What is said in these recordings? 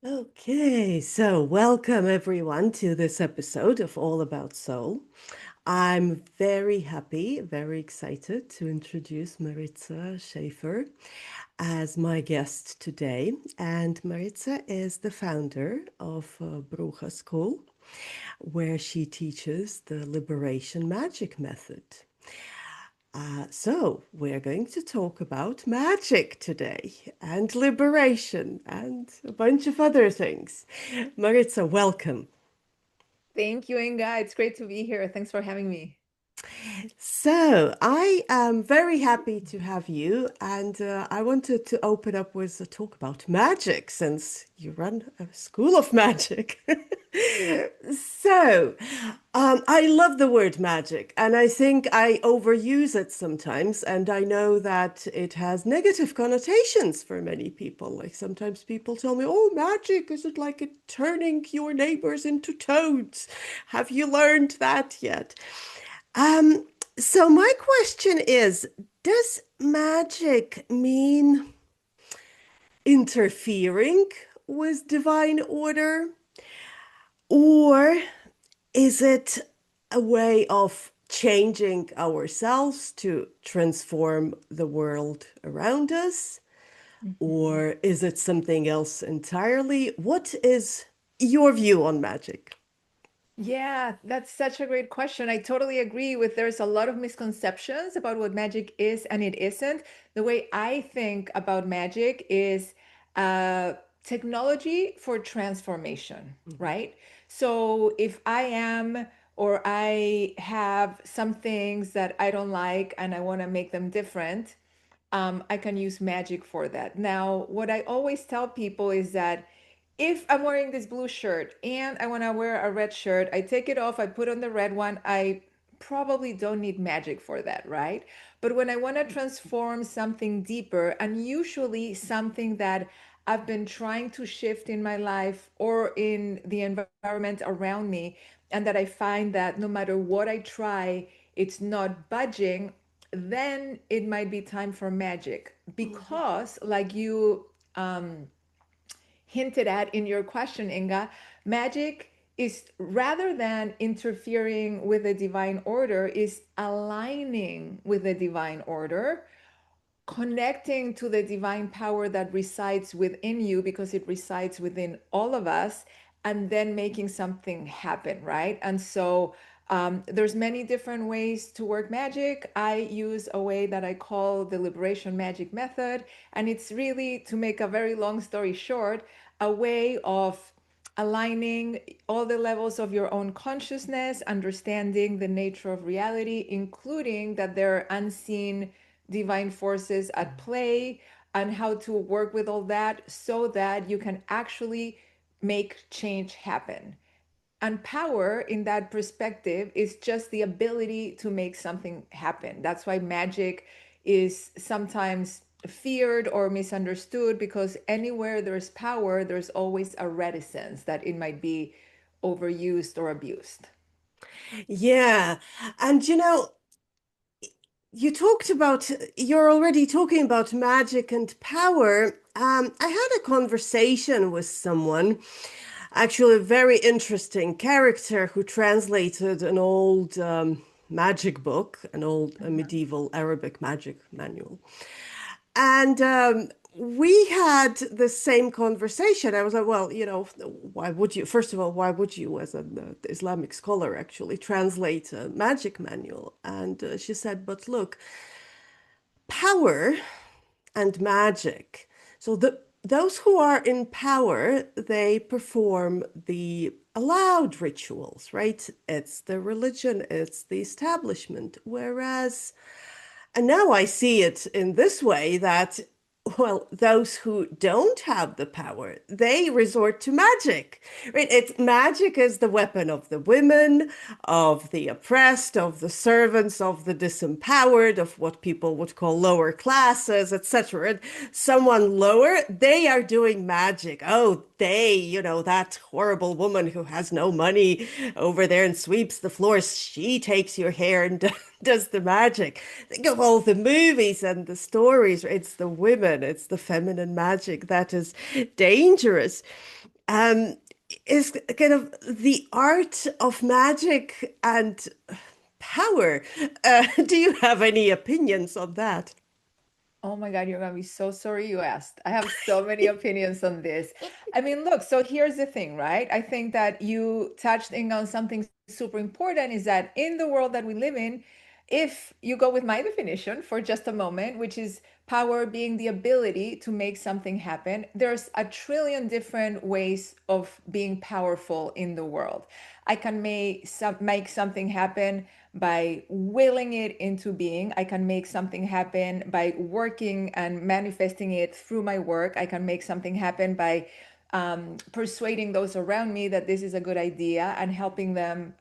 Okay, so welcome everyone to this episode of All About Soul. I'm very happy, very excited to introduce Maritza Schaefer as my guest today. And Maritza is the founder of Bruja School, where she teaches the liberation magic method. So, we're going to talk about magic today and liberation and a bunch of other things. Maritza, welcome. Thank you, Inga. It's great to be here. Thanks for having me. So, I am very happy to have you, and I wanted to open up with a talk about magic since you run a school of magic. So, I love the word magic, and I think I overuse it sometimes, and I know that it has negative connotations for many people. Like sometimes people tell me, "Oh, magic, is it like it turning your neighbors into toads? Have you learned that yet?" Um, so my question is, does magic mean interfering with divine order, or is it a way of changing ourselves to transform the world around us, Mhm. or is it something else entirely? What is your view on magic? Yeah, that's such a great question. I totally agree with there's a lot of misconceptions about what magic is and it isn't. The way I think about magic is uh, technology for transformation, right? So if I am or I have some things that I don't like and I want to make them different, I can use magic for that. Now, what I always tell people is that if I'm wearing this blue shirt and I want to wear a red shirt, I take it off, I put on the red one. I probably don't need magic for that, right? But when I want to transform something deeper, and usually something that I've been trying to shift in my life or in the environment around me, and that I find that no matter what I try, it's not budging, then it might be time for magic. Mhm. Because, like you hinted at in your question, Inga, magic is rather than interfering with the divine order, is aligning with the divine order, connecting to the divine power that resides within you because it resides within all of us, and then making something happen, right? And so there's many different ways to work magic. I use a way that I call the liberation magic method, and it's really, to make a very long story short, a way of aligning all the levels of your own consciousness, understanding the nature of reality, including that there are unseen divine forces at play, and how to work with all that so that you can actually make change happen. And power, in that perspective, is just the ability to make something happen. That's why magic is sometimes feared or misunderstood, because anywhere there's power, there's always a reticence that it might be overused or abused. Yeah, and you talked about, you're already talking about magic and power. I had a conversation with someone, actually a very interesting character who translated an old magic book, an old medieval Arabic magic manual. And we had the same conversation. I was like, well, why would you, first of all, why would you, as an Islamic scholar, actually translate a magic manual? And she said, but look, power and magic. So those who are in power, they perform the allowed rituals, right? It's the religion, it's the establishment. Whereas, and now I see it in this way that, well, those who don't have the power, they resort to magic, right? It's magic is the weapon of the women, of the oppressed, of the servants, of the disempowered, of what people would call lower classes, etc. And someone lower, they are doing magic. Oh, they, that horrible woman who has no money over there and sweeps the floors, she takes your hair and does the magic. Think of all the movies and the stories. It's the women, it's the feminine magic that is dangerous. um, is kind of the art of magic and power. Do you have any opinions on that? Oh my God, you're gonna be so sorry you asked. I have so many opinions on this. I mean, look, so here's the thing, right? I think that you touched in on something super important is that in the world that we live in, if you go with my definition for just a moment, which is power being the ability to make something happen, there's a trillion different ways of being powerful in the world. I can make something happen by willing it into being. I can make something happen by working and manifesting it through my work. I can make something happen by persuading those around me that this is a good idea and helping them,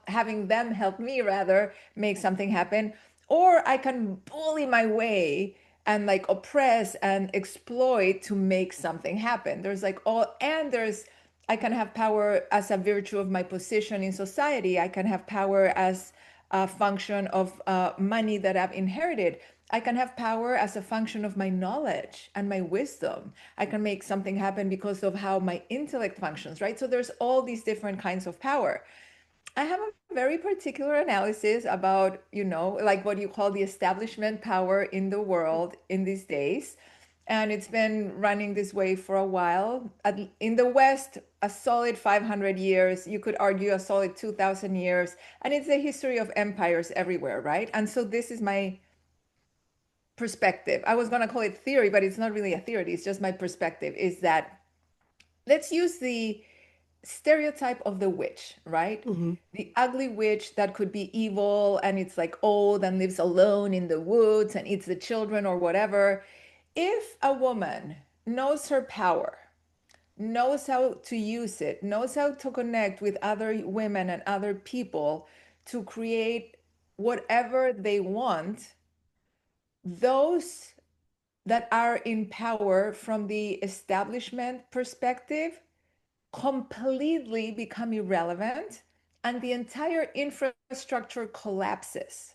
having them help me rather make something happen. Or I can bully my way and like oppress and exploit to make something happen. There's like all, and there's, I can have power as a virtue of my position in society. I can have power as a function of money that I've inherited. I can have power as a function of my knowledge and my wisdom. I can make something happen because of how my intellect functions, right? So there's all these different kinds of power. I have a very particular analysis about, like what you call the establishment power in the world in these days. And it's been running this way for a while. In the West, a solid 500 years, you could argue a solid 2,000 years. And it's the history of empires everywhere, right? And so this is my perspective. I was going to call it theory, but it's not really a theory. It's just my perspective is that let's use the stereotype of the witch, right? Hmm. The ugly witch that could be evil and it's like old and lives alone in the woods and eats the children or whatever. If a woman knows her power, knows how to use it, knows how to connect with other women and other people to create whatever they want, those that are in power from the establishment perspective completely become irrelevant and the entire infrastructure collapses.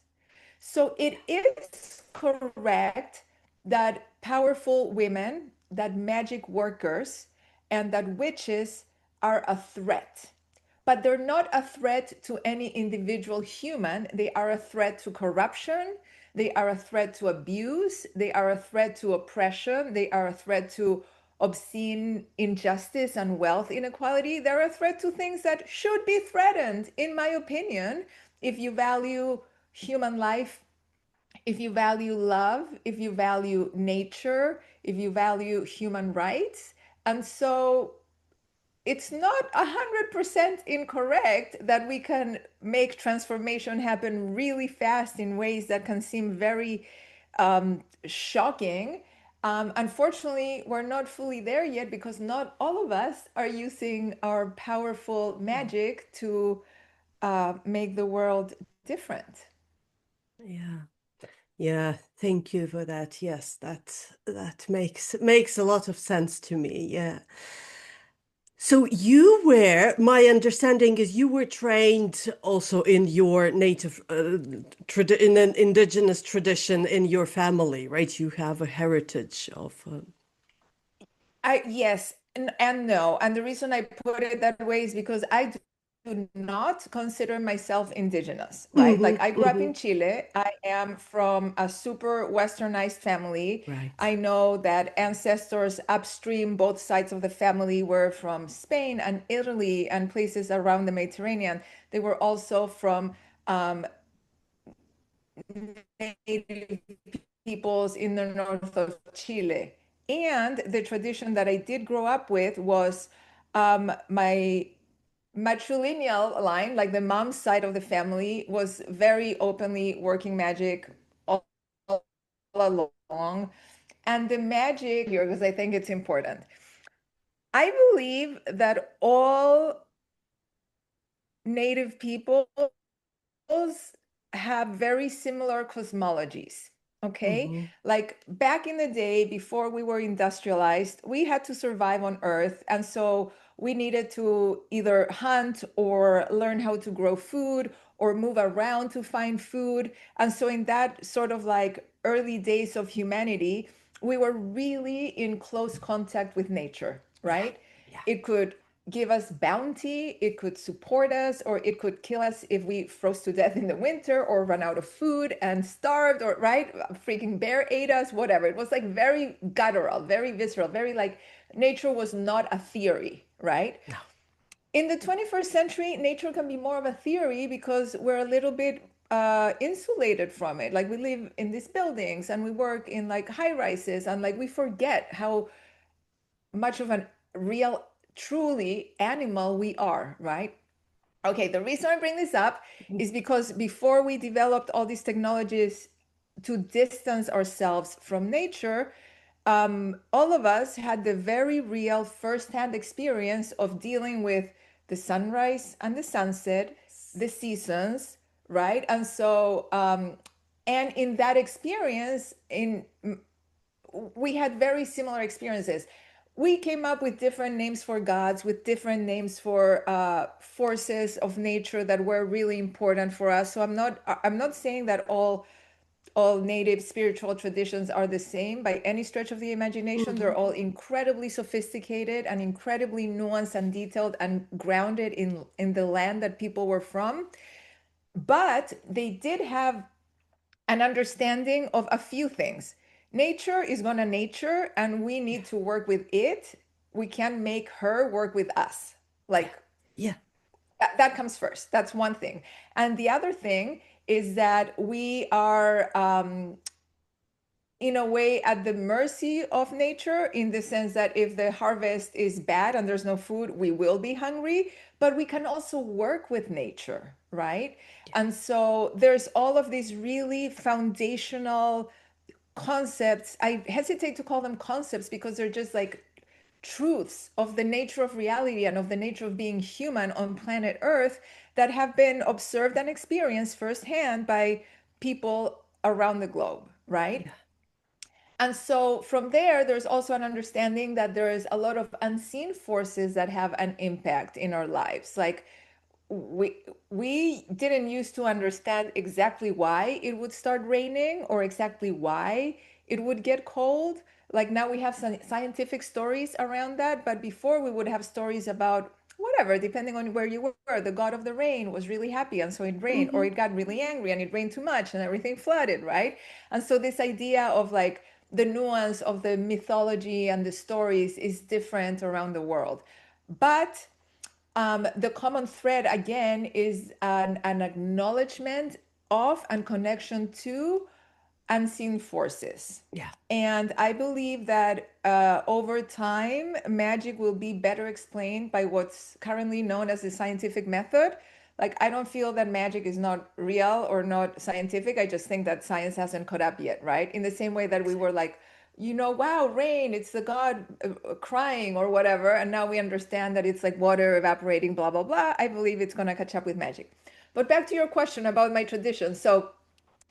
So it is correct that powerful women, that magic workers, and that witches are a threat. But they're not a threat to any individual human. They are a threat to corruption. They are a threat to abuse. They are a threat to oppression. They are a threat to obscene injustice and wealth inequality. They're a threat to things that should be threatened, in my opinion, if you value human life, if you value love, if you value nature, if you value human rights. And so it's not 100% incorrect that we can make transformation happen really fast in ways that can seem very shocking. Unfortunately, we're not fully there yet because not all of us are using our powerful magic to make the world different. Yeah. Yeah, thank you for that. Yes, that makes a lot of sense to me. Yeah. So my understanding is you were trained also in your native, in an indigenous tradition in your family, right? You have a heritage of. Yes, and no. And the reason I put it that way is because I do not consider myself indigenous, right? Hmm. Like I grew up Hmm. in Chile. I am from a super westernized family. Right. I know that ancestors upstream, both sides of the family were from Spain and Italy and places around the Mediterranean. They were also from um, native peoples in the north of Chile. And the tradition that I did grow up with was my matrilineal line, like the mom's side of the family, was very openly working magic all along. And the magic here, because I think it's important, I believe that all native people have very similar cosmologies. Okay. Hmm. Like back in the day, before we were industrialized, we had to survive on Earth. And so we needed to either hunt or learn how to grow food or move around to find food. And so, in that sort of like early days of humanity, we were really in close contact with nature, Yeah. right? Yeah. It could give us bounty, it could support us, or it could kill us if we froze to death in the winter or run out of food and starved, or right, a freaking bear ate us, whatever. It was like very guttural, very visceral, very like nature was not a theory, right? No. In the 21st century, nature can be more of a theory because we're a little bit insulated from it. Like we live in these buildings and we work in like high rises, and like we forget how much of a real, truly animal we are, right? Okay, the reason I bring this up is because before we developed all these technologies to distance ourselves from nature, all of us had the very real firsthand experience of dealing with the sunrise and the sunset, the seasons, right? And so, and in that experience, in we had very similar experiences. We came up with different names for gods, with different names for forces of nature that were really important for us. So I'm not saying that all native spiritual traditions are the same by any stretch of the imagination. They're Hmm. all incredibly sophisticated and incredibly nuanced and detailed and grounded in the land that people were from. But they did have an understanding of a few things. Nature is gonna nature, and we Yeah. need to work with it. We can't make her work with us. Yeah. Like Yeah. that comes first. That's one thing. And the other thing is that we are in a way at the mercy of nature, in the sense that if the harvest is bad and there's no food, we will be hungry, but we can also work with nature, right? Yeah. And so there's all of these really foundational concepts. I hesitate to call them concepts because they're just like truths of the nature of reality and of the nature of being human on planet Earth that have been observed and experienced firsthand by people around the globe, right? Yeah. And so from there, there's also an understanding that there is a lot of unseen forces that have an impact in our lives. Like we we didn't used to understand exactly why it would start raining or exactly why it would get cold. Like now we have some scientific stories around that, but before we would have stories about whatever, depending on where you were. The god of the rain was really happy and so it rained, or Hmm. it got really angry and it rained too much and everything flooded, right? And so this idea of like the nuance of the mythology and the stories is different around the world. But the common thread again is an acknowledgement of and connection to unseen forces. Yeah. And I believe that over time, magic will be better explained by what's currently known as the scientific method. Like, I don't feel that magic is not real or not scientific. I just think that science hasn't caught up yet, right? In the same way that we were like, wow, rain, it's the god crying or whatever. And now we understand that it's like water evaporating, blah, blah, blah. I believe it's going to catch up with magic. But back to your question about my tradition. So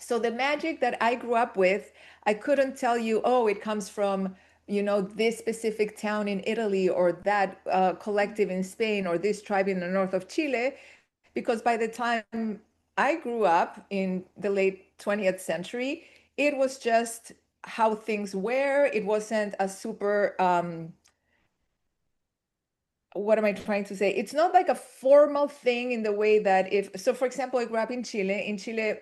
the magic that I grew up with, I couldn't tell you, oh, it comes from, this specific town in Italy or that collective in Spain or this tribe in the north of Chile, because by the time I grew up in the late 20th century, it was just how things were. It wasn't a super what am I trying to say? It's not like a formal thing in the way that if, so for example, I grew up in Chile. In Chile,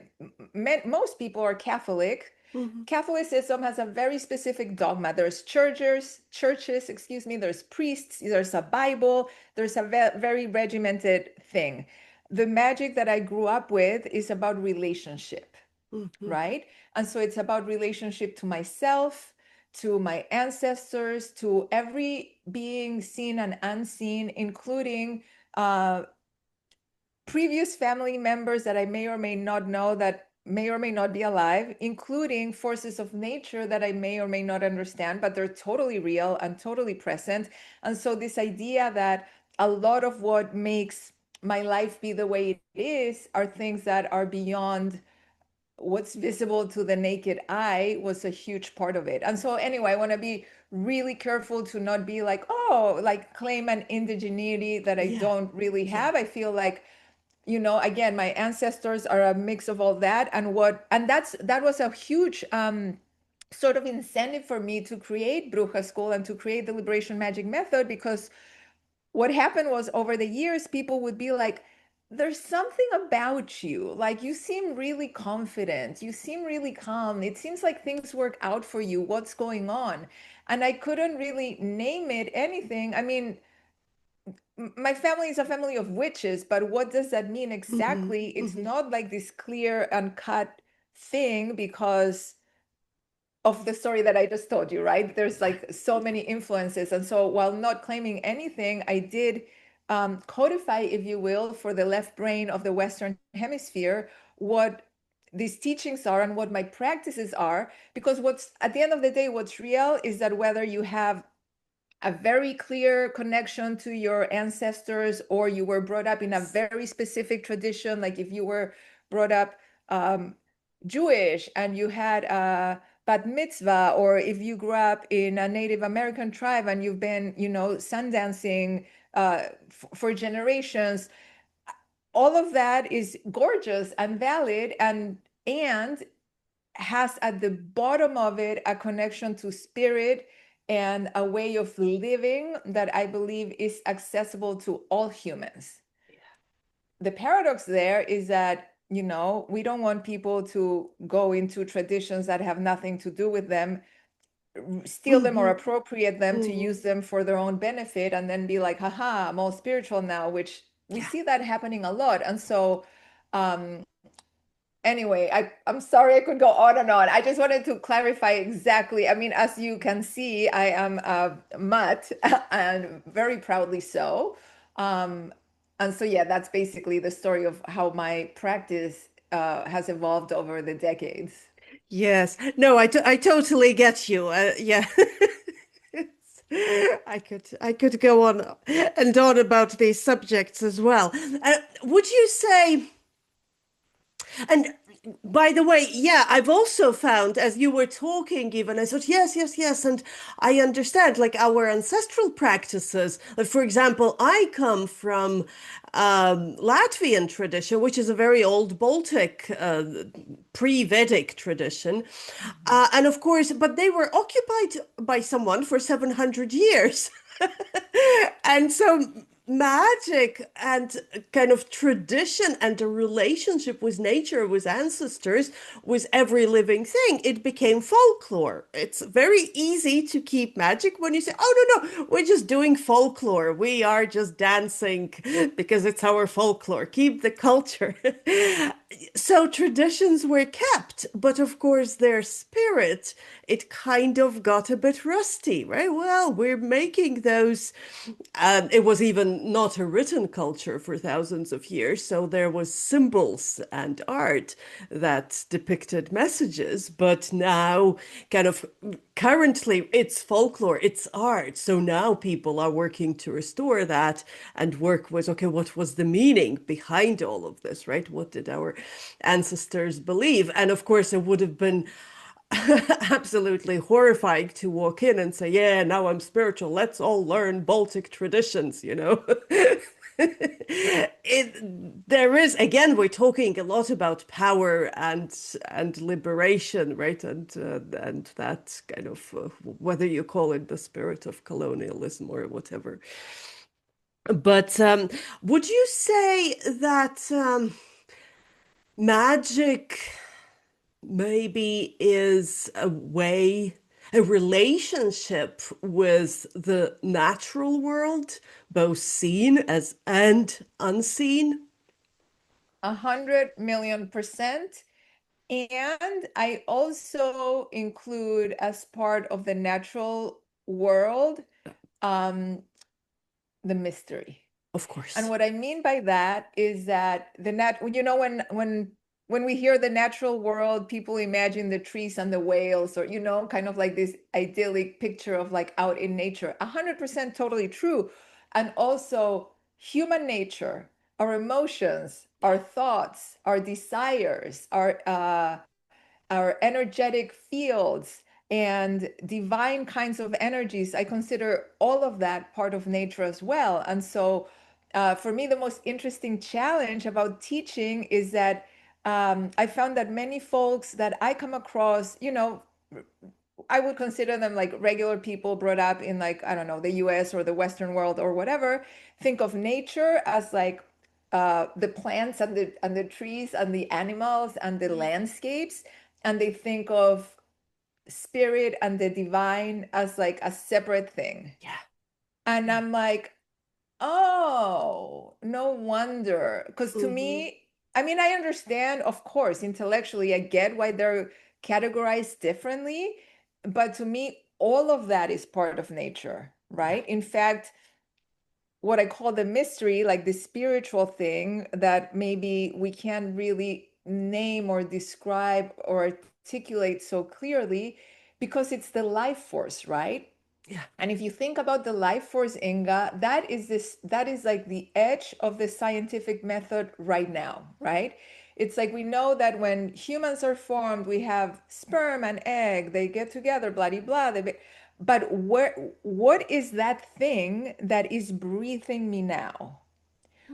most people are Catholic. Hmm. Catholicism has a very specific dogma. There's churches, excuse me, there's priests, there's a Bible, there's a very regimented thing. The magic that I grew up with is about relationship, Hmm. right? And so it's about relationship to myself, to my ancestors, to every being seen and unseen, including uh, previous family members that I may or may not know that may or may not be alive, including forces of nature that I may or may not understand, but they're totally real and totally present. And so, this idea that a lot of what makes my life be the way it is are things that are beyond what's visible to the naked eye was a huge part of it. And so anyway, I want to be really careful to not be like, oh, like claim an indigeneity that I Yeah. don't really Yeah. have. I feel like, again, my ancestors are a mix of all that, and that was a huge sort of incentive for me to create Bruja School and to create the Liberation Magic Method, because what happened was over the years, people would be like, there's something about you. Like you seem really confident. You seem really calm. It seems like things work out for you. What's going on? And I couldn't really name it anything. I mean, my family is a family of witches, but what does that mean Hmm. exactly? It's Hmm. not like this clear and cut thing because of the story that I just told you, right? There's like so many influences. And so while not claiming anything, I did codify, if you will, for the left brain of the Western Hemisphere, what these teachings are and what my practices are. Because what's at the end of the day, what's real is that whether you have a very clear connection to your ancestors or you were brought up in a very specific tradition, like if you were brought up um, Jewish and you had a bat mitzvah, or if you grew up in a Native American tribe and you've been, sun dancing for generations, all of that is gorgeous and valid, and has at the bottom of it a connection to spirit and a way of living that I believe is accessible to all humans. The paradox there is that, we don't want people to go into traditions that have nothing to do with them, steal them or Hmm. appropriate them to Hmm. use them for their own benefit, and then be like, haha, I'm all spiritual now, which we Yeah. see that happening a lot. And so, um, anyway, I'm sorry I could go on and on. I just wanted to clarify exactly. I mean, as you can see, I am a mutt and very proudly so. Um, and so, yeah, that's basically the story of how my practice has evolved over the decades. Yes. No, I totally get you. Yeah. I could go on and on about these subjects as well. Would you say, and by the way, yeah, I've also found as you were talking, even I thought, yes, yes, yes, and I understand like our ancestral practices. Like, for example, I come from Latvian tradition, which is a very old Baltic, pre-Vedic tradition. Mhm. And of course, but they were occupied by someone for 700 years. And so magic and kind of tradition and a relationship with nature, with ancestors, with every living thing, it became folklore. It's very easy to keep magic when you say, oh, no, no, we're just doing folklore. We are just dancing because it's our folklore. Keep the culture. So traditions were kept, but of course their spirit, it kind of got a bit rusty, right? Well, we're making those. It was even not a written culture for thousands of years, so there was symbols and art that depicted messages. But now, kind of currently, it's folklore, it's art. So now people are working to restore that and work with, okay, what was the meaning behind all of this, right? What did our ancestors believe? And of course, it would have been absolutely horrifying to walk in and say, yeah, now I'm spiritual. Let's all learn Baltic traditions, you know? There is, again, we're talking a lot about power and liberation, right? And that kind of whether you call it the spirit of colonialism or whatever. But would you say that magic maybe is a way, a relationship with the natural world, both seen as and unseen? 100 million%. And I also include as part of the natural world um, the mystery. Of And course. what I mean by that is that when we hear the natural world, people imagine the trees and the whales, or kind of like this idyllic picture of like out in nature. 100% totally true. And also human nature, our emotions, our thoughts, our desires, our energetic fields and divine kinds of energies. I consider all of that part of nature as well. And so, for me, the most interesting challenge about teaching is that I found that many folks that I come across, I would consider them like regular people brought up in, like, I don't know, the US or the Western world or whatever, think of nature as like the plants and the trees and the animals and the landscapes, and they think of spirit and the divine as like a separate thing. Yeah. And Yeah. I'm like, oh, no wonder. Because to Mm-hmm. me, I mean, I understand, of course, intellectually, I get why they're categorized differently. But to me, all of that is part of nature, Yeah. right? In fact, what I call the mystery, like the spiritual thing that maybe we can't really name or describe or articulate so clearly, because it's the life force, right? Yeah. And if you think about the life force, Inga, that is like the edge of the scientific method right now, right? It's like we know that when humans are formed, we have sperm and egg, they get together, blah blah blah. But what is that thing that is breathing me now?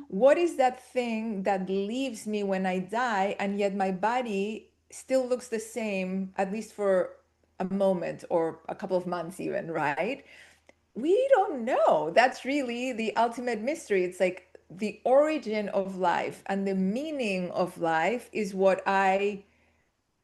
What is that thing that leaves me when I die, and yet my body still looks the same, at least for a moment or a couple of months, even, right? We don't know. That's really the ultimate mystery. It's like the origin of life and the meaning of life is what I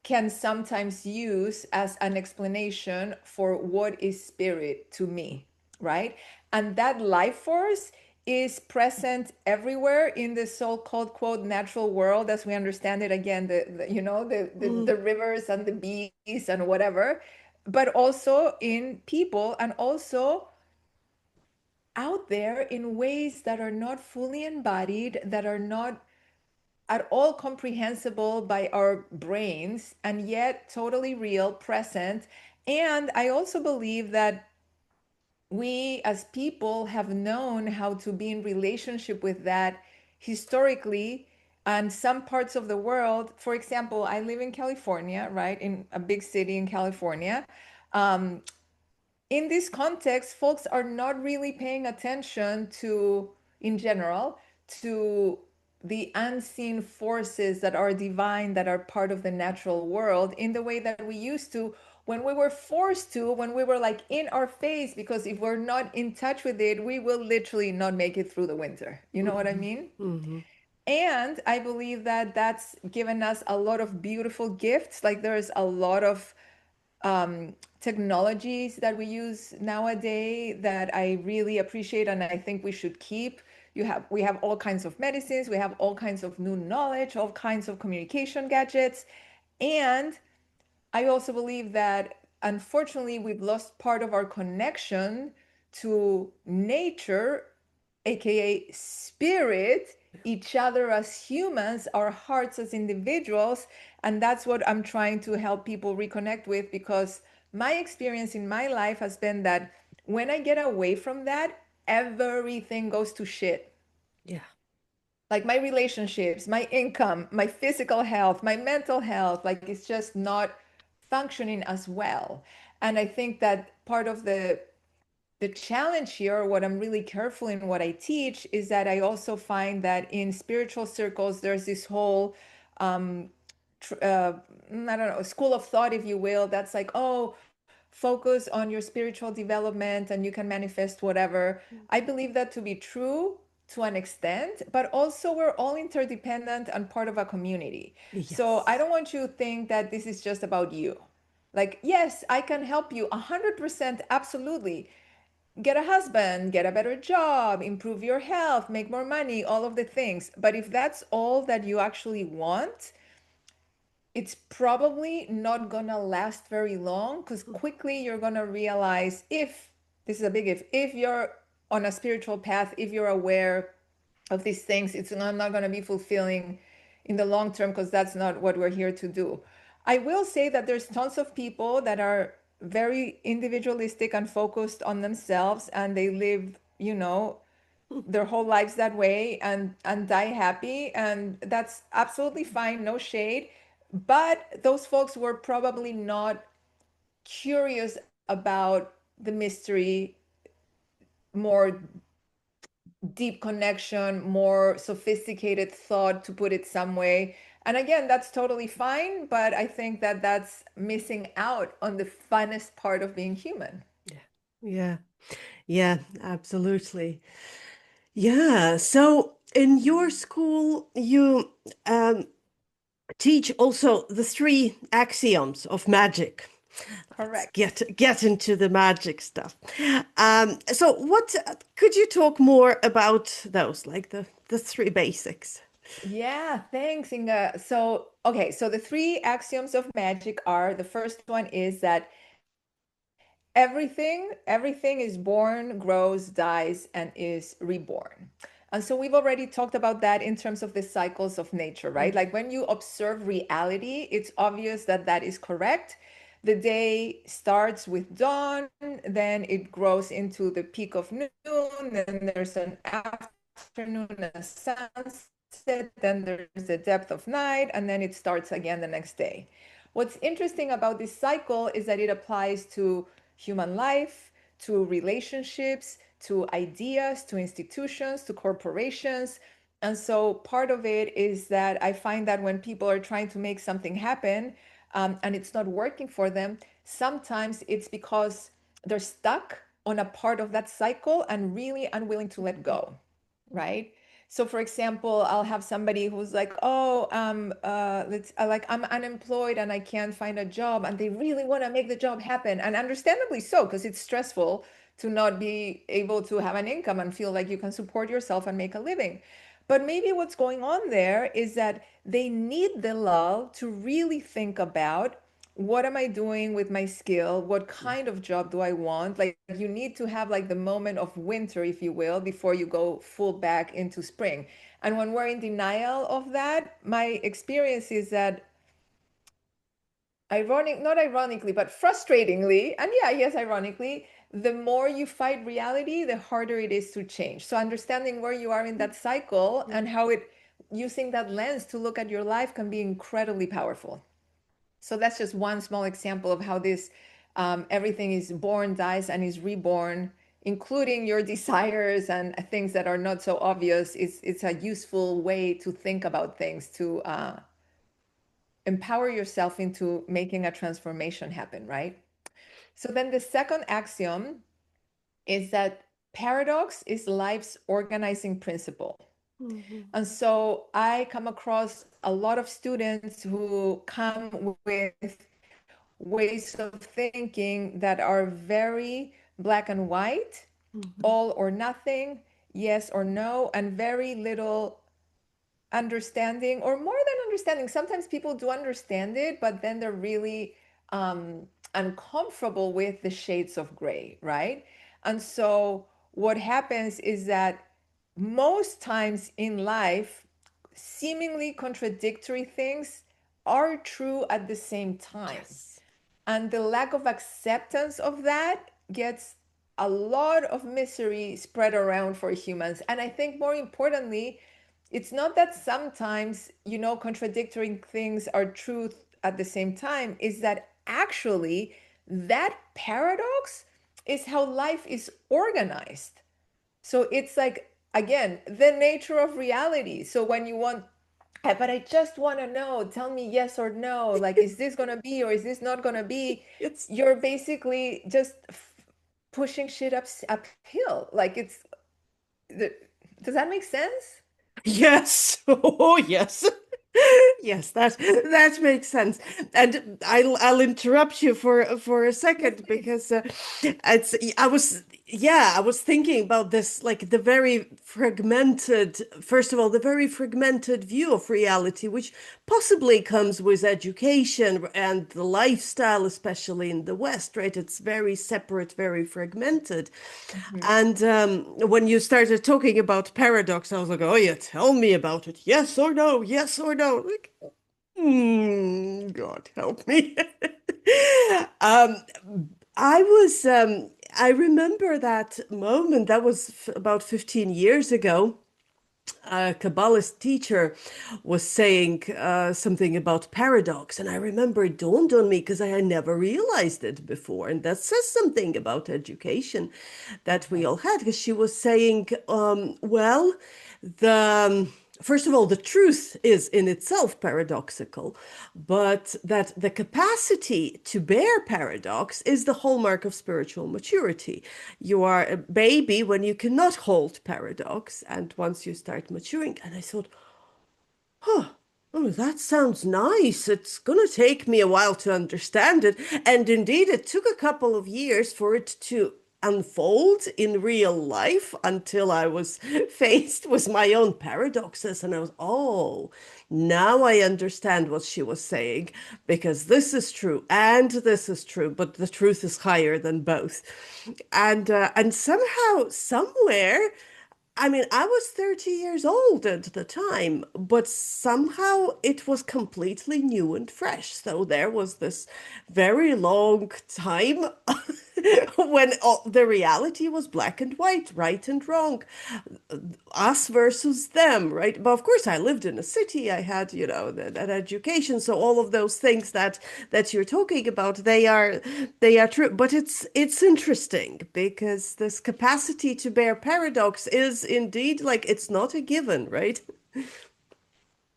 can sometimes use as an explanation for what is spirit to me, right? And that life force is present everywhere in the so-called quote natural world as we understand it. Again, the you know Mm. the rivers and the bees and whatever, but also in people, and also out there in ways that are not fully embodied, that are not at all comprehensible by our brains, and yet totally real, present. And I also believe that we as people have known how to be in relationship with that historically. And some parts of the world, for example, I live in California, right, in a big city in California. Um, in this context, folks are not really paying attention to, in general, to the unseen forces that are divine, that are part of the natural world, in the way that we used to when we were forced to, when we were like in our face, because if we're not in touch with it, we will literally not make it through the winter. You know what I Mm-hmm. mean? Mm-hmm. And I believe that that's given us a lot of beautiful gifts. Like there's a lot of technologies that we use nowadays that I really appreciate and I think we should keep. We have all kinds of medicines, we have all kinds of new knowledge, all kinds of communication gadgets. And I also believe that unfortunately we've lost part of our connection to nature, aka spirit, each other as humans, our hearts as individuals. And that's what I'm trying to help people reconnect with, because my experience in my life has been that when I get away from that, everything goes to shit. Yeah. Like my relationships, my income, my physical health, my mental health, like it's just not functioning as well. And I think that part of the challenge here, what I'm really careful in what I teach, is that I also find that in spiritual circles, there's this whole, um, I don't know, school of thought, if you will, that's like, oh, focus on your spiritual development and you can manifest whatever. I believe that to be true to an extent, but also we're all interdependent and part of a community. So I Yes. don't want you to think that this is just about you. Like, yes, I can help you 100%, absolutely. Get a husband, get a better job, improve your health, make more money, all of the things. But if that's all that you actually want, it's probably not gonna last very long, because quickly you're gonna realize, if this is a big if you're on a spiritual path, if you're aware of these things, it's not gonna be fulfilling in the long term, because that's not what we're here to do. I will say that there's tons of people that are very individualistic and focused on themselves, and they live, their whole lives that way, and die happy, and that's absolutely fine, no shade. But those folks were probably not curious about the mystery, more deep connection, more sophisticated thought, to put it some way. And again, that's totally fine, but I think that that's missing out on the funnest part of being human. Yeah. Yeah. Yeah, absolutely. Yeah. So in your school, you teach also the three axioms of magic. Let's Correct. get into the magic stuff. So what could you talk more about those, like the three basics? Yeah, thanks, Inga. So, okay, so the three axioms of magic are, the first one is that everything is born, grows, dies, and is reborn. And so we've already talked about that in terms of the cycles of nature, right? Like when you observe reality, it's obvious that that is correct. The day starts with dawn, then it grows into the peak of noon, then there's an afternoon, a sunset, then there's the depth of night, and then it starts again the next day. What's interesting about this cycle is that it applies to human life, to relationships, to ideas, to institutions, to corporations. And so part of it is that I find that when people are trying to make something happen and it's not working for them, sometimes it's because they're stuck on a part of that cycle and really unwilling to let go, right? So, for example, I'll have somebody who's like, "Oh, like I'm unemployed and I can't find a job," and they really want to make the job happen, and understandably so, because it's stressful to not be able to have an income and feel like you can support yourself and make a living. But maybe what's going on there is that they need the lull to really think about, what am I doing with my skill? What Yeah. kind of job do I want? Like you need to have like the moment of winter, if you will, before you go full back into spring. And when we're in denial of that, my experience is that not ironically, but frustratingly, and yeah, yes, ironically, the more you fight reality, the harder it is to change. So understanding where you are in that cycle Yeah. and how it using that lens to look at your life can be incredibly powerful. So that's just one small example of how this everything is born, dies, and is reborn, including your desires and things that are not so obvious. It's a useful way to think about things to empower yourself into making a transformation happen, right? So then the second axiom is that paradox is life's organizing principle. Mhm. And so I come across a lot of students who come with ways of thinking that are very black and white, Mhm. all or nothing, yes or no, and very little understanding, or more than understanding. Sometimes people do understand it, but then they're really uncomfortable with the shades of gray, right? And so what happens is that most times in life, seemingly contradictory things are true at the same time. Yes. And the lack of acceptance of that gets a lot of misery spread around for humans. And I think more importantly, it's not that sometimes, contradictory things are truth at the same time, is that actually that paradox is how life is organized. So it's like, again, the nature of reality. So when you want, but I just want to know, tell me yes or no, like, is this going to be or is this not going to be? It's You're basically just pushing shit uphill. Like, does that make sense? yes. Oh, yes. Yes, that makes sense. And I'll interrupt you for a Yes, second please. because it's I was thinking about this, like the very fragmented, first of all, the very fragmented view of reality, which possibly comes with education and the lifestyle, especially in the West, right? It's very separate, very fragmented. Mhm. And when you started talking about paradox, I was like, oh yeah, tell me about it. Yes or no, yes or no. Like, God help me. um, I remember that moment, that was about 15 years ago. A Kabbalist teacher was saying something about paradox, and I remember it dawned on me because I had never realized it before. And that says something about education that we Right. all had, because she was saying, well, the first of all, the truth is in itself paradoxical, but that the capacity to bear paradox is the hallmark of spiritual maturity. You are a baby when you cannot hold paradox, and once you start maturing, and I thought, huh, oh, that sounds nice. It's going to take me a while to understand it. And indeed, it took a couple of years for it to unfold in real life until I was faced with my own paradoxes. And I was, oh, now I understand what she was saying, because this is true and this is true, but the truth is higher than both. And somehow, somewhere, I mean, I was 30 years old at the time, but somehow it was completely new and fresh. So there was this very long time when the reality was black and white, right and wrong, us versus them, right? But of course, I lived in a city. I had, that education. So all of those things that you're talking about, they are true. But it's interesting because this capacity to bear paradox is indeed like it's not a given, right?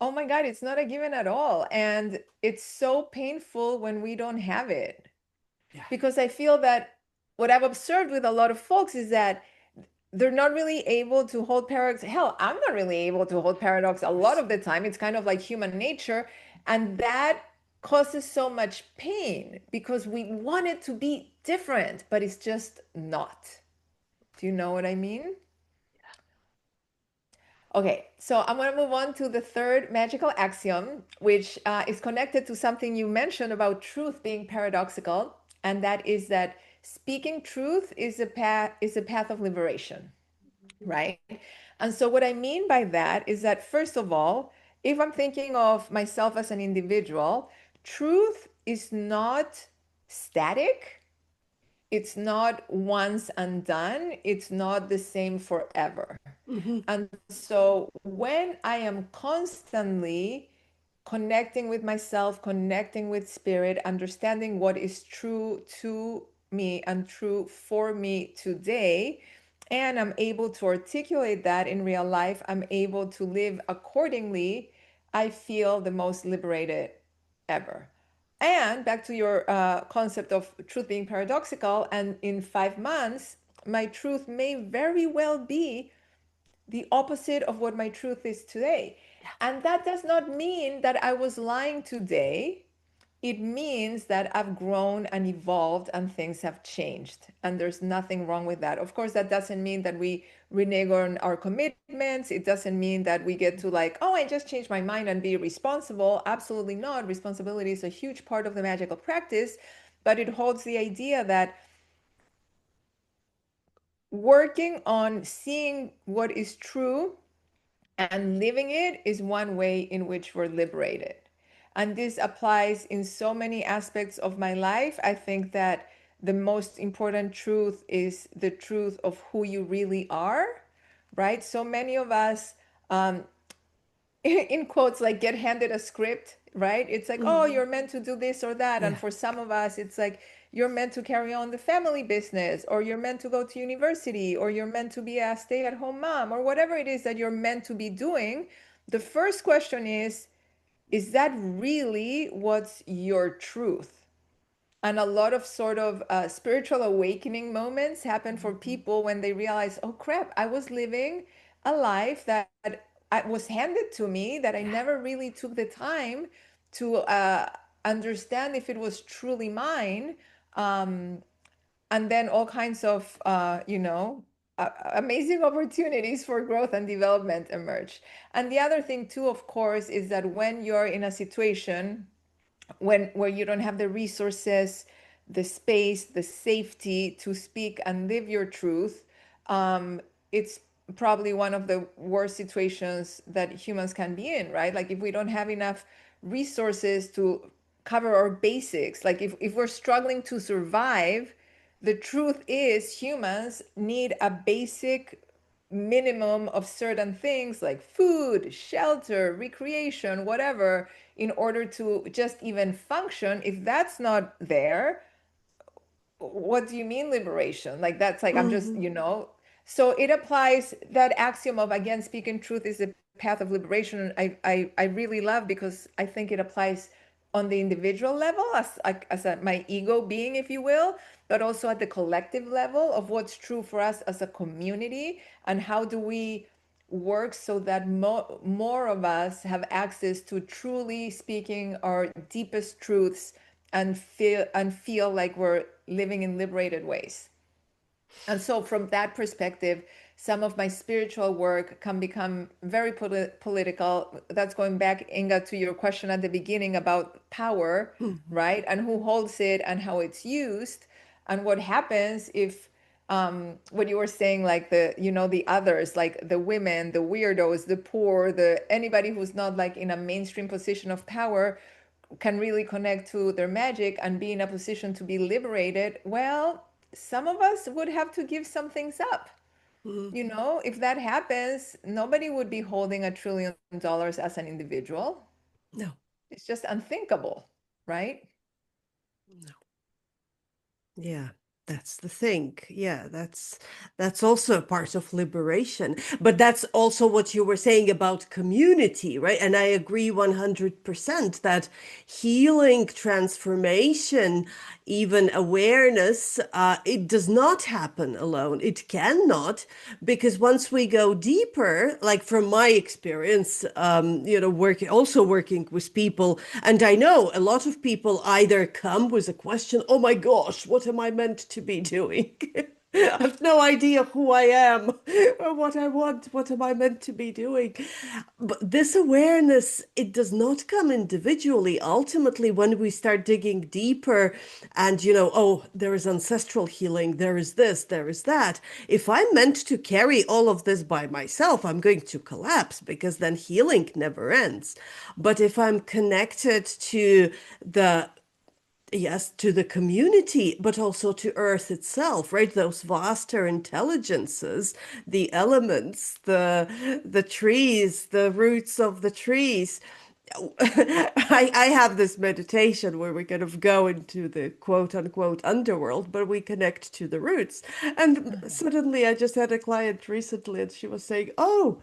Oh my God, it's not a given at all. And it's so painful when we don't have it. Yeah. Because I feel that what I've observed with a lot of folks is that they're not really able to hold paradox. Hell, I'm not really able to hold paradox a lot of the time. It's kind of like human nature. And that causes so much pain because we want it to be different, but it's just not. Do you know what I mean? Okay, so I'm going to move on to the third magical axiom, which is connected to something you mentioned about truth being paradoxical, and that is that speaking truth is a path of liberation, right? And so what I mean by that is that first of all, if I'm thinking of myself as an individual, truth is not static. It's not once and done. It's not the same forever. Hmm. And so when I am constantly connecting with myself, connecting with spirit, understanding what is true to me and true for me today, and I'm able to articulate that in real life, I'm able to live accordingly, I feel the most liberated ever. And back to your concept of truth being paradoxical, and in 5 months, my truth may very well be the opposite of what my truth is today. And that does not mean that I was lying today. It means that I've grown and evolved and things have changed. And there's nothing wrong with that. Of course, that doesn't mean that we renege on our commitments. It doesn't mean that we get to like, oh, I just changed my mind and be responsible. Absolutely not. Responsibility is a huge part of the magical practice, but it holds the idea that working on seeing what is true and living it is one way in which we're liberated. And this applies in so many aspects of my life. I think that the most important truth is the truth of who you really are, right? So many of us, um, in quotes, like get handed a script, right? It's like, oh, Hmm. you're meant to do this or that. And Yeah. for some of us, it's like, you're meant to carry on the family business, or you're meant to go to university, or you're meant to be a stay at home mom, or whatever it is that you're meant to be doing. The first question is that really what's your truth? And a lot of sort of spiritual awakening moments happen for people when they realize, oh crap, I was living a life that was handed to me that I Yeah. never really took the time to understand if it was truly mine. Um, and then all kinds of, amazing opportunities for growth and development emerge. And the other thing, too, of course, is that when you're in a situation where you don't have the resources, the space, the safety to speak and live your truth, it's probably one of the worst situations that humans can be in, right? Like if we don't have enough resources to cover our basics, like if we're struggling to survive, the truth is humans need a basic minimum of certain things like food, shelter, recreation, whatever, in order to just even function. If that's not there, what do you mean liberation? Like that's like I'm just, Hmm. so it applies that axiom of again speaking truth is a path of liberation, I really love, because I think it applies on the individual level as like as my ego being, if you will, but also at the collective level of what's true for us as a community, and how do we work so that more of us have access to truly speaking our deepest truths, and feel like we're living in liberated ways. And so, from that perspective, some of my spiritual work can become very political. That's going back, Inga, to your question at the beginning about power, Mhm. right? And who holds it and how it's used. And what happens if, what you were saying, like the others, like the women, the weirdos, the poor, the anybody who's not like in a mainstream position of power, can really connect to their magic and be in a position to be liberated. Well, some of us would have to give some things up. Mhm. If that happens, nobody would be holding $1 trillion as an individual. No, It's just unthinkable, right? no. Yeah, that's the thing. Yeah, that's also a part of liberation. But that's also what you were saying about community, right? And I agree 100% that healing, transformation, even awareness, it does not happen alone. It cannot, because once we go deeper, like from my experience, working with people, and I know a lot of people either come with a question, oh my gosh, what am I meant to be doing? I have no idea who I am or what I want. What am I meant to be doing? But this awareness, it does not come individually. Ultimately, when we start digging deeper and, oh, there is ancestral healing, there is this, there is that. If I'm meant to carry all of this by myself, I'm going to collapse because then healing never ends. But if I'm connected to the yes, to the community, but also to Earth itself, right? Those vaster intelligences, the elements, the trees, the roots of the trees. I have this meditation where we kind of go into the quote unquote underworld, but we connect to the roots. And suddenly I just had a client recently and she was saying, oh,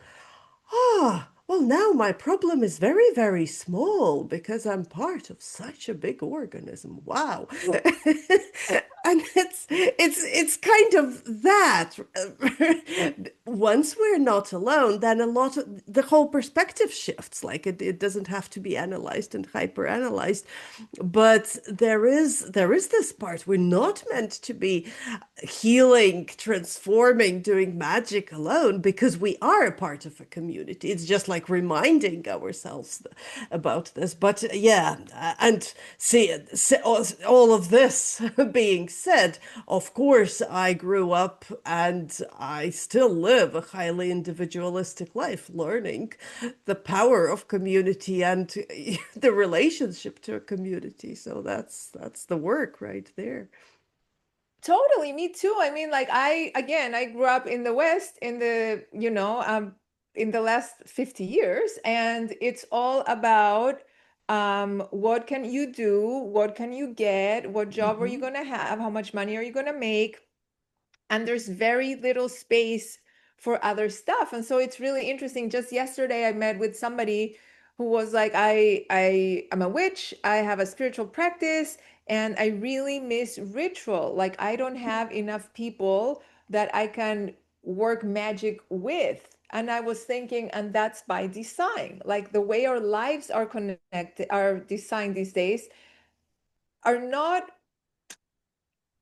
well, now my problem is very, very small because I'm part of such a big organism. Wow. And it's kind of that. Once we're not alone, then a lot of the whole perspective shifts. Like it doesn't have to be analyzed and hyper analyzed. But there is this part. We're not meant to be healing, transforming, doing magic alone because we are a part of a community. It's just like reminding ourselves about this. But yeah, and see all of this being said, of course, I grew up and I still live a highly individualistic life, learning the power of community and the relationship to a community. So that's the work right there. Totally, me too. I mean, like I grew up in the West in the last 50 years, and it's all about what can you do, what can you get, what job are you Mhm. gonna have, how much money are you gonna make, and there's very little space for other stuff. And so it's really interesting. Just yesterday I met with somebody who was like, I am a witch, I have a spiritual practice, and I really miss ritual. Like I don't have enough people that I can work magic with. And I was thinking, and that's by design. Like the way our lives are connected, are designed these days, are not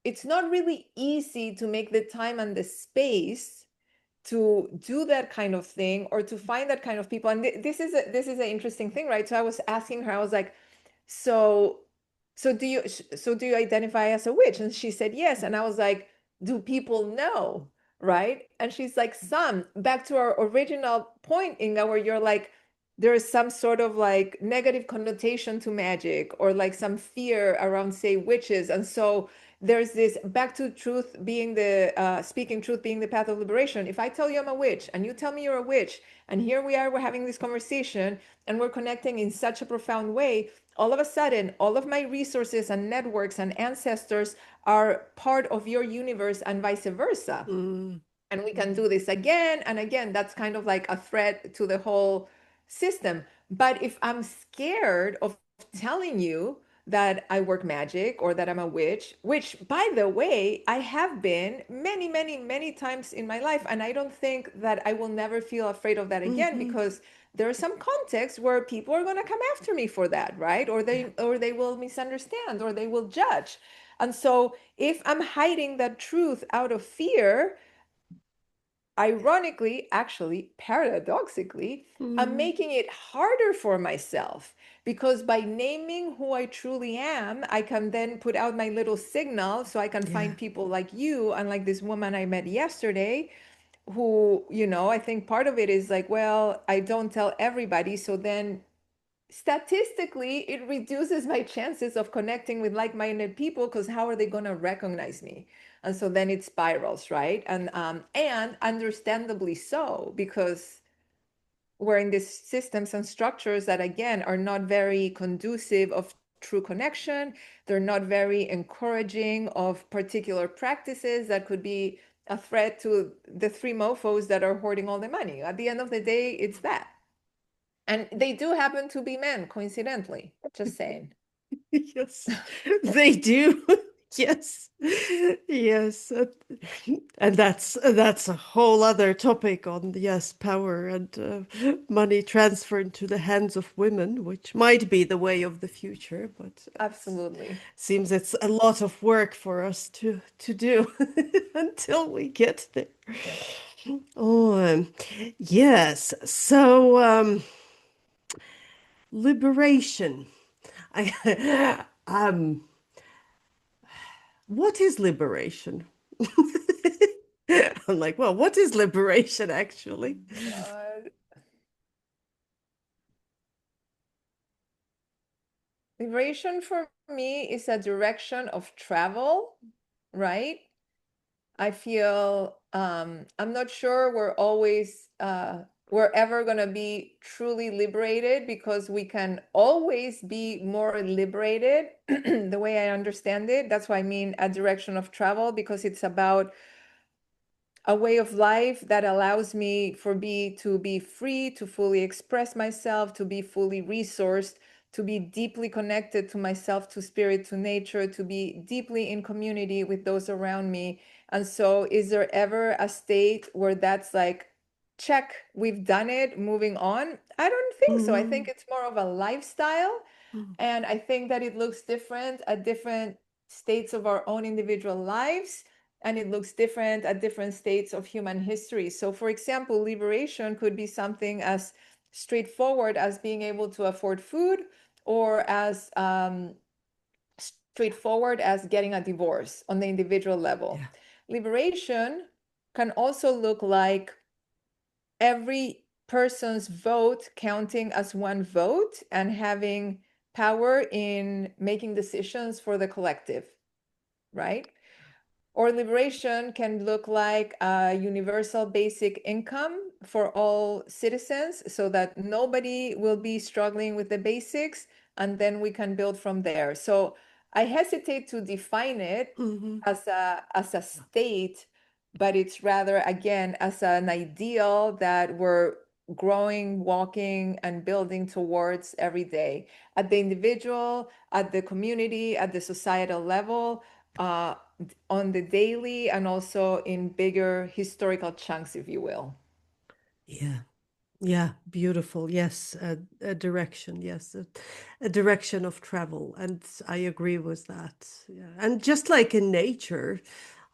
it's not really easy to make the time and the space to do that kind of thing, or to find that kind of people. And this is an interesting thing, right? So I was asking her, I was like, so do you identify as a witch? And she said yes. And I was like, do people know? Right? And she's like, some. Back to our original point, Inga, where you're like, there is some sort of like negative connotation to magic, or like some fear around, say, witches. And so there's this back to truth being the speaking truth being the path of liberation. If I tell you I'm a witch and you tell me you're a witch, and here we are, we're having this conversation and we're connecting in such a profound way, all of a sudden all of my resources and networks and ancestors are part of your universe, and vice versa. Mm. and we can Mm. do this again and again. That's kind of like a threat to the whole system. But if I'm scared of telling you that I work magic or that I'm a witch, which by the way, I have been many, many, many times in my life, and I don't think that I will never feel afraid of that again, Hmm. because there are some contexts where people are going to come after me for that, right? Or Yeah. they will misunderstand, or they will judge. And so if I'm hiding that truth out of fear, ironically, actually, paradoxically, I'm Mm. making it harder for myself, because by naming who I truly am, I can then put out my little signal so I can Yeah. find people like you and like this woman I met yesterday who, I think part of it is like, well, I don't tell everybody. So then statistically, it reduces my chances of connecting with like-minded people, because how are they going to recognize me? And so then it spirals, right? And understandably so, because we're in these systems and structures that again are not very conducive of true connection. They're not very encouraging of particular practices that could be a threat to the three mofos that are hoarding all the money. At the end of the day, it's that. And they do happen to be men, coincidentally. Just saying. Yes, they do. Yes, yes, and that's a whole other topic on, yes, power and money transferred into the hands of women, which might be the way of the future, but it Absolutely. seems it's a lot of work for us to do until we get there. Oh, yes. So, liberation. I, what is liberation? I'm like, well, what is liberation actually? God. Liberation for me is a direction of travel, right? I feel I'm not sure we're ever gonna be truly liberated, because we can always be more liberated, the way I understand it. That's why I mean a direction of travel, because it's about a way of life that allows me to be free, to fully express myself, to be fully resourced, to be deeply connected to myself, to spirit, to nature, to be deeply in community with those around me. And so is there ever a state where that's like, check, we've done it, moving on? I don't think so. I think Mm, it's more of a lifestyle, mm, and I think that it looks different at different states of our own individual lives, and it looks different at different states of human history. So, for example, liberation could be something as straightforward as being able to afford food, or as straightforward as getting a divorce on the individual level. yeah, Liberation can also look like every person's vote counting as one vote and having power in making decisions for the collective, right? Or liberation can look like a universal basic income for all citizens, so that nobody will be struggling with the basics, and then we can build from there. So I hesitate to define it mhm, as a state, but it's rather, again, as an ideal that we're growing, walking, and building towards every day, at the individual, at the community, at the societal level, uh, on the daily, and also in bigger historical chunks, if you will. yeah, yeah, beautiful. Yes, a direction. Yes, a direction of travel, and I agree with that. Yeah, and just like in nature,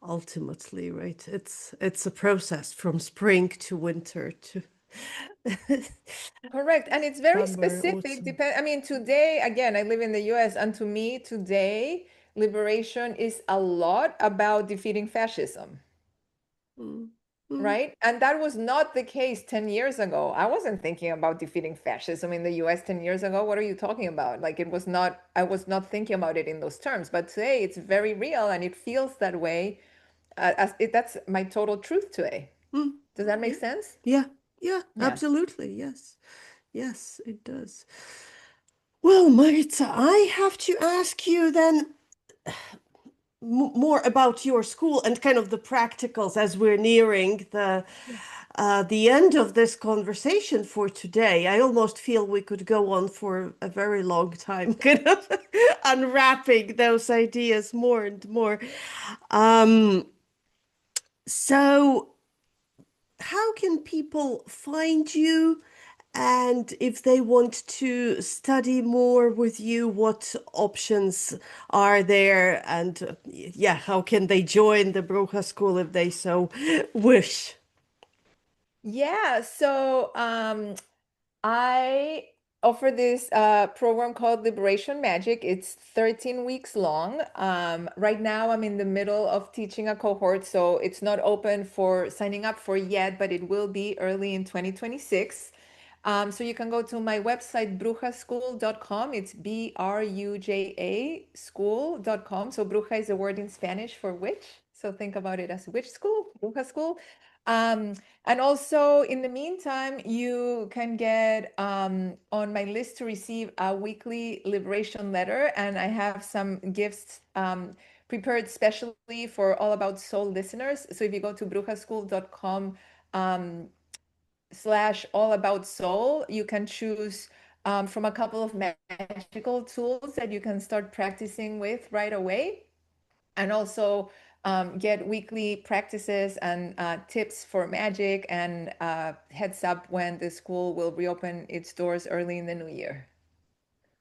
ultimately, right? It's a process from spring to winter to Correct. And it's very summer, specific. autumn. Depend. I mean, today, again, I live in the US, and to me, today, liberation is a lot about defeating fascism. Mm, mm, Right? And that was not the case 10 years ago. I wasn't thinking about defeating fascism in the US 10 years ago. What are you talking about? Like, it was not, I was not thinking about it in those terms. But today it's very real, and it feels that way. That's my total truth today. mm. Does that make Yeah, sense? yeah, yeah, Yeah. absolutely. Yes, yes, it does. Well, Maritza, I have to ask you then, more about your school and kind of the practicals as we're nearing the end of this conversation for today. I almost feel we could go on for a very long time, kind of unwrapping those ideas more and more. Um, so, how can people find you? And if they want to study more with you, what options are there? And yeah, how can they join the Bruja School if they so wish? Yeah, so I offer this program called Liberation Magic. It's 13 weeks long. Right now, I'm in the middle of teaching a cohort, so it's not open for signing up for yet, but it will be early in 2026. So you can go to my website, brujaschool.com. It's BRUJA school.com. So bruja is a word in Spanish for witch. So think about it as witch school, bruja school. Um, and also, in the meantime, you can get on my list to receive a weekly liberation letter, and I have some gifts prepared specially for All About Soul listeners. So if you go to brujaschool.com slash all about soul, you can choose from a couple of magical tools that you can start practicing with right away, and also get weekly practices and tips for magic, and heads up when the school will reopen its doors early in the new year.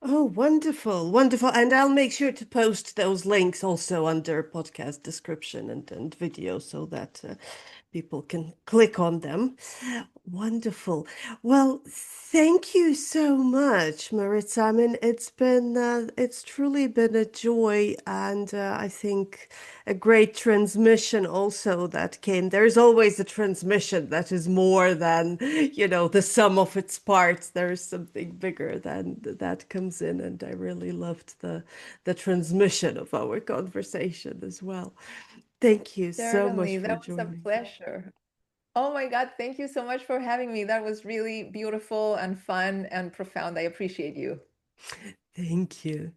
Oh, wonderful, wonderful. And I'll make sure to post those links also under podcast description and video so that people can click on them. Wonderful. Well, thank you so much, Maritza. I mean, it's truly been a joy, and I think a great transmission also that came. There's always a transmission that is more than, the sum of its parts. There's something bigger than that comes in, and I really loved the transmission of our conversation as well. Thank you so much Certainly, for that was a joining. pleasure. Oh my God, thank you so much for having me. That was really beautiful and fun and profound. I appreciate you. Thank you.